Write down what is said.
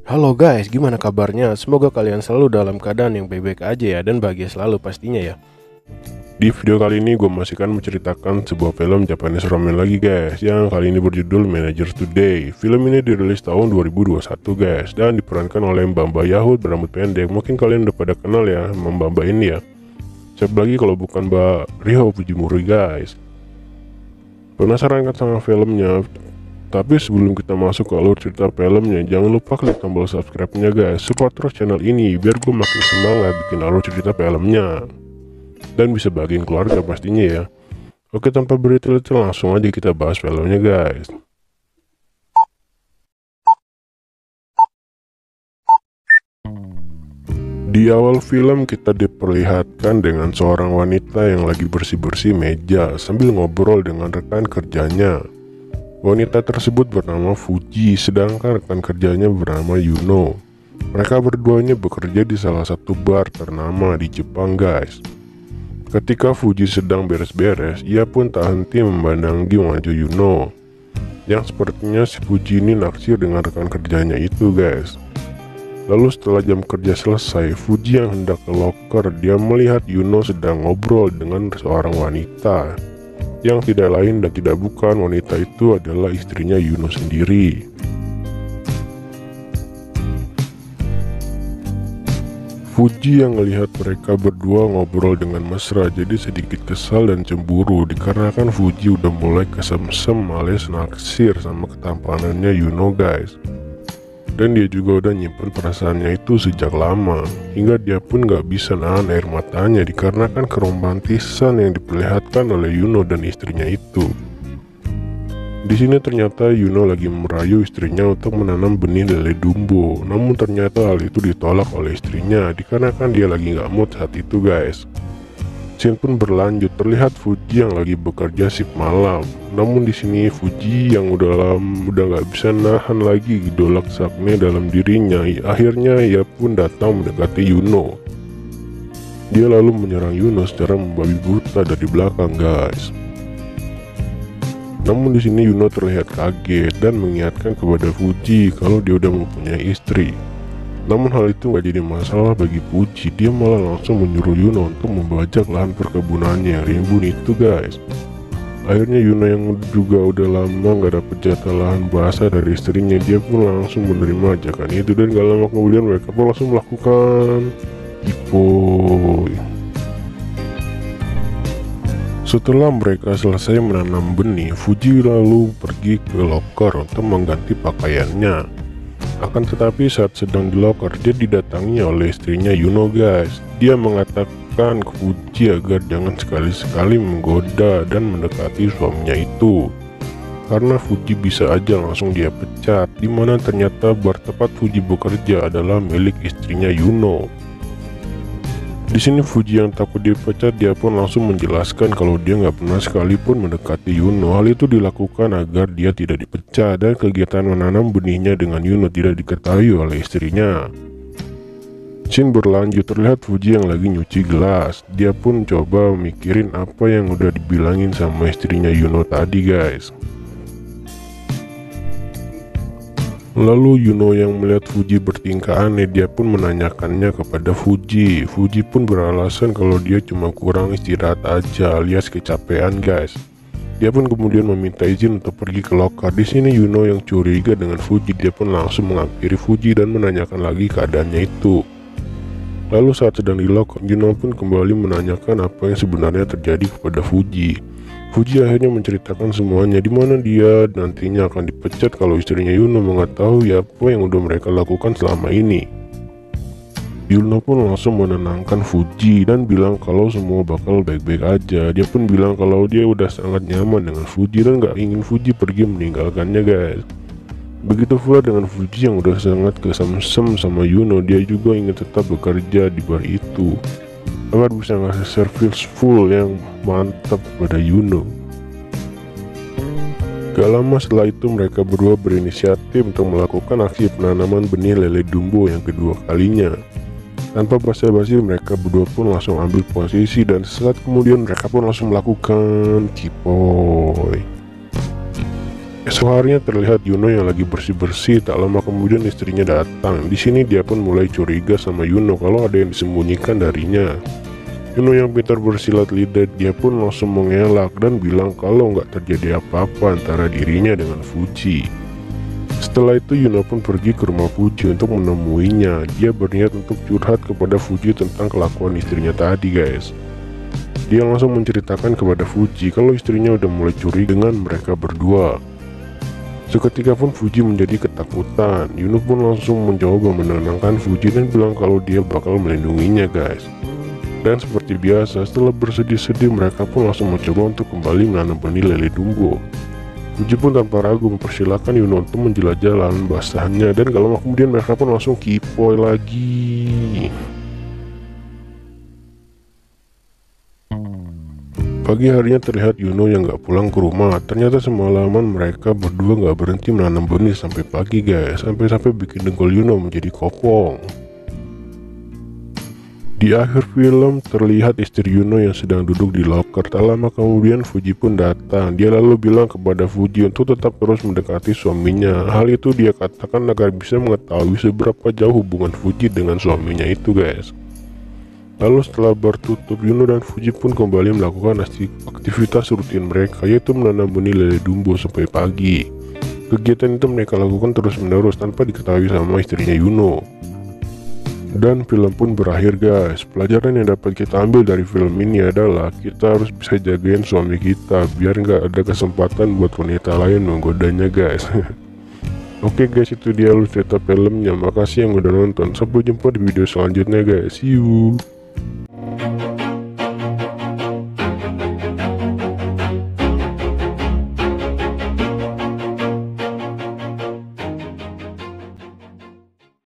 Halo guys, gimana kabarnya? Semoga kalian selalu dalam keadaan yang baik-baik aja ya, dan bahagia selalu pastinya ya. Di video kali ini gue masih akan menceritakan sebuah film Japanese romance lagi guys, yang kali ini berjudul Managers Today. Film ini dirilis tahun 2021 guys, dan diperankan oleh Mbak Yahoo berambut pendek. Mungkin kalian udah pada kenal ya Mbak ini ya. Siapa lagi kalau bukan Mbak Riho Fujimori guys. Penasaran kan sama filmnya? Tapi sebelum kita masuk ke alur cerita filmnya, jangan lupa klik tombol subscribe-nya guys. Support terus channel ini biar gue makin semangat bikin alur cerita filmnya, dan bisa bagiin keluarga pastinya ya. Oke, tanpa bertele-tele langsung aja kita bahas filmnya guys. Di awal film kita diperlihatkan dengan seorang wanita yang lagi bersih-bersih meja sambil ngobrol dengan rekan kerjanya. Wanita tersebut bernama Fuji, sedangkan rekan kerjanya bernama Yuno. Mereka berduanya bekerja di salah satu bar ternama di Jepang guys. Ketika Fuji sedang beres-beres, ia pun tak henti memandangi wajah Yuno, yang sepertinya si Fuji ini naksir dengan rekan kerjanya itu guys. Lalu setelah jam kerja selesai, Fuji yang hendak ke loker, dia melihat Yuno sedang ngobrol dengan seorang wanita, yang tidak lain dan tidak bukan wanita itu adalah istrinya Yuno sendiri. Fuji yang melihat mereka berdua ngobrol dengan mesra jadi sedikit kesal dan cemburu, dikarenakan Fuji udah mulai kesemsem alias naksir sama ketampanannya Yuno guys. Dan dia juga udah nyimpen perasaannya itu sejak lama, hingga dia pun gak bisa nahan air matanya dikarenakan keromantisan yang diperlihatkan oleh Yuno dan istrinya itu. Di sini ternyata Yuno lagi merayu istrinya untuk menanam benih lele dumbo, namun ternyata hal itu ditolak oleh istrinya dikarenakan dia lagi gak mood saat itu guys. Scene pun berlanjut, terlihat Fuji yang lagi bekerja shift malam. Namun di sini Fuji yang udah gak bisa nahan lagi gejolak sakne dalam dirinya. Akhirnya ia pun datang mendekati Yuno. Dia lalu menyerang Yuno secara membabi buta dari belakang guys. Namun di sini Yuno terlihat kaget dan mengingatkan kepada Fuji kalau dia udah mempunyai istri. Namun hal itu gak jadi masalah bagi Fuji, dia malah langsung menyuruh Yuno untuk membajak lahan perkebunannya yang rimbun itu guys. Akhirnya Yuno yang juga udah lama gak dapet jatah lahan basah dari istrinya, dia pun langsung menerima ajakan itu, dan gak lama kemudian mereka pun langsung melakukan ipoy. Setelah mereka selesai menanam benih, Fuji lalu pergi ke loker untuk mengganti pakaiannya. Akan tetapi saat sedang di loker, dia didatangi oleh istrinya Yuno guys. Dia mengatakan ke Fuji agar jangan sekali-sekali menggoda dan mendekati suaminya itu, karena Fuji bisa aja langsung dia pecat, dimana ternyata bar tempat Fuji bekerja adalah milik istrinya Yuno. Di sini Fuji yang takut dipecat, dia pun langsung menjelaskan kalau dia nggak pernah sekalipun mendekati Yuno. Hal itu dilakukan agar dia tidak dipecat dan kegiatan menanam benihnya dengan Yuno tidak diketahui oleh istrinya. Scene berlanjut, terlihat Fuji yang lagi nyuci gelas. Dia pun coba mikirin apa yang udah dibilangin sama istrinya Yuno tadi guys. Lalu Yuno yang melihat Fuji bertingkah aneh, dia pun menanyakannya kepada Fuji. Fuji pun beralasan kalau dia cuma kurang istirahat aja alias kecapean guys. Dia pun kemudian meminta izin untuk pergi ke loker. Di sini Yuno yang curiga dengan Fuji, dia pun langsung menghampiri Fuji dan menanyakan lagi keadaannya itu. Lalu saat sedang di loker, Yuno pun kembali menanyakan apa yang sebenarnya terjadi kepada Fuji. Fuji akhirnya menceritakan semuanya, dimana dia nantinya akan dipecat kalau istrinya Yuno mengetahui apa yang udah mereka lakukan selama ini. Yuno pun langsung menenangkan Fuji dan bilang kalau semua bakal baik-baik aja. Dia pun bilang kalau dia udah sangat nyaman dengan Fuji dan gak ingin Fuji pergi meninggalkannya guys. Begitu pula dengan Fuji yang udah sangat kesemsem sama Yuno, dia juga ingin tetap bekerja di bar itu agar bisa ngasih service full yang mantap pada Yuno. Gak lama setelah itu mereka berdua berinisiatif untuk melakukan aksi penanaman benih lele dumbo yang kedua kalinya. Tanpa basa-basi mereka berdua pun langsung ambil posisi, dan sesaat kemudian mereka pun langsung melakukan kipoy. Esok harinya terlihat Yuno yang lagi bersih-bersih. Tak lama kemudian istrinya datang. Di sini dia pun mulai curiga sama Yuno kalau ada yang disembunyikan darinya. Yuno yang pintar bersilat lidah, dia pun langsung mengelak dan bilang kalau nggak terjadi apa-apa antara dirinya dengan Fuji. Setelah itu Yuno pun pergi ke rumah Fuji untuk menemuinya. Dia berniat untuk curhat kepada Fuji tentang kelakuan istrinya tadi, guys. Dia langsung menceritakan kepada Fuji kalau istrinya udah mulai curiga dengan mereka berdua. Seketika pun Fuji menjadi ketakutan. Yuno pun langsung mencoba menenangkan Fuji dan bilang kalau dia bakal melindunginya, guys. Dan seperti biasa, setelah bersedih-sedih, mereka pun langsung mencoba untuk kembali menanam benih lele Dumbo. Fuji pun tanpa ragu mempersilahkan Yuno untuk menjelajah lahan basahnya, dan gak lama kemudian mereka pun langsung kipoy lagi. Pagi harinya terlihat Yuno yang gak pulang ke rumah. Ternyata semalaman mereka berdua gak berhenti menanam benih sampai pagi, guys. Sampai-sampai bikin dengkul Yuno menjadi kopong. Di akhir film terlihat istri Yuno yang sedang duduk di loker. Tak lama kemudian Fuji pun datang. Dia lalu bilang kepada Fuji untuk tetap terus mendekati suaminya. Hal itu dia katakan agar bisa mengetahui seberapa jauh hubungan Fuji dengan suaminya itu, guys. Lalu setelah bertutup, Yuno dan Fuji pun kembali melakukan aktivitas rutin mereka, yaitu menanam benih lele Dumbo sampai pagi. Kegiatan itu mereka lakukan terus-menerus tanpa diketahui sama istrinya Yuno. Dan film pun berakhir, guys. Pelajaran yang dapat kita ambil dari film ini adalah kita harus bisa jagain suami kita biar nggak ada kesempatan buat wanita lain menggodanya, guys. Oke guys, itu dia alur cerita filmnya. Makasih yang udah nonton. Sampai jumpa di video selanjutnya, guys. See you.